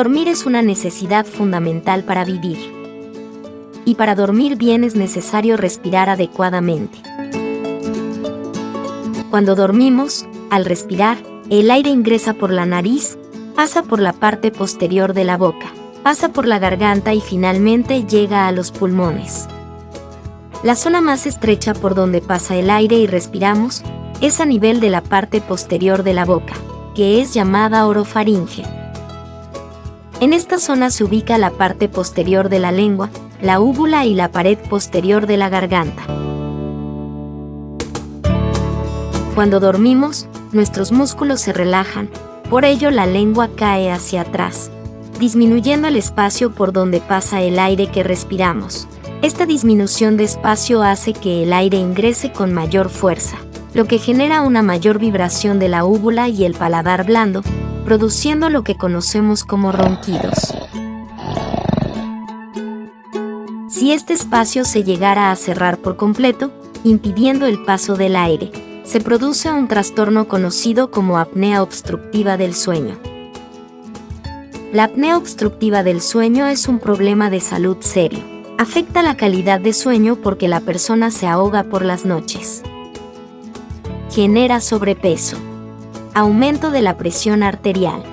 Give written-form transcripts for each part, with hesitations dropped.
Dormir es una necesidad fundamental para vivir. Y para dormir bien es necesario respirar adecuadamente. Cuando dormimos, al respirar, el aire ingresa por la nariz, pasa por la parte posterior de la boca, pasa por la garganta y finalmente llega a los pulmones. La zona más estrecha por donde pasa el aire y respiramos es a nivel de la parte posterior de la boca, que es llamada orofaringe. En esta zona se ubica la parte posterior de la lengua, la úvula y la pared posterior de la garganta. Cuando dormimos, nuestros músculos se relajan, por ello la lengua cae hacia atrás, disminuyendo el espacio por donde pasa el aire que respiramos. Esta disminución de espacio hace que el aire ingrese con mayor fuerza, lo que genera una mayor vibración de la úvula y el paladar blando, produciendo lo que conocemos como ronquidos. Si este espacio se llegara a cerrar por completo, impidiendo el paso del aire, se produce un trastorno conocido como apnea obstructiva del sueño. La apnea obstructiva del sueño es un problema de salud serio. Afecta la calidad de sueño porque la persona se ahoga por las noches. Genera sobrepeso. Aumento de la presión arterial.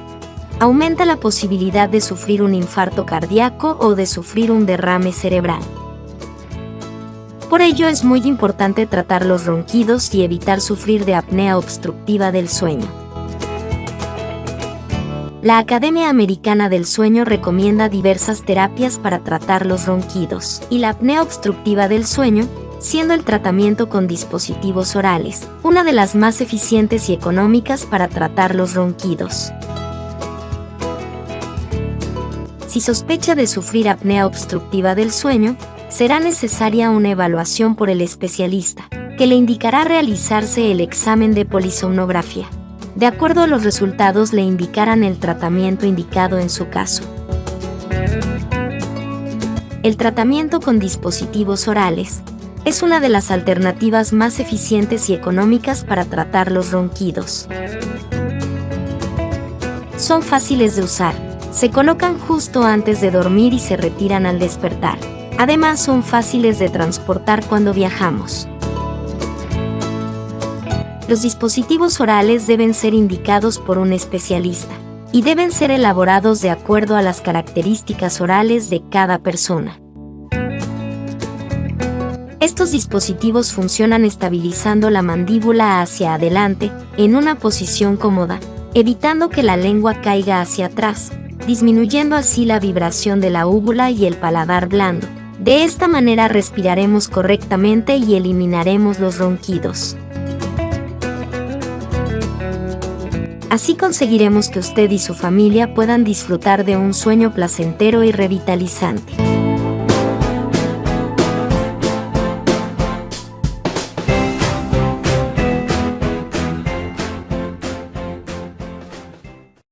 Aumenta la posibilidad de sufrir un infarto cardíaco o de sufrir un derrame cerebral. Por ello es muy importante tratar los ronquidos y evitar sufrir de apnea obstructiva del sueño. La Academia Americana del Sueño recomienda diversas terapias para tratar los ronquidos y la apnea obstructiva del sueño, siendo el tratamiento con dispositivos orales una de las más eficientes y económicas para tratar los ronquidos. Si sospecha de sufrir apnea obstructiva del sueño, será necesaria una evaluación por el especialista, que le indicará realizarse el examen de polisomnografía. De acuerdo a los resultados le indicarán el tratamiento indicado en su caso. El tratamiento con dispositivos orales es una de las alternativas más eficientes y económicas para tratar los ronquidos. Son fáciles de usar, se colocan justo antes de dormir y se retiran al despertar. Además son fáciles de transportar cuando viajamos. Los dispositivos orales deben ser indicados por un especialista y deben ser elaborados de acuerdo a las características orales de cada persona. Estos dispositivos funcionan estabilizando la mandíbula hacia adelante, en una posición cómoda, evitando que la lengua caiga hacia atrás, disminuyendo así la vibración de la úvula y el paladar blando. De esta manera respiraremos correctamente y eliminaremos los ronquidos. Así conseguiremos que usted y su familia puedan disfrutar de un sueño placentero y revitalizante.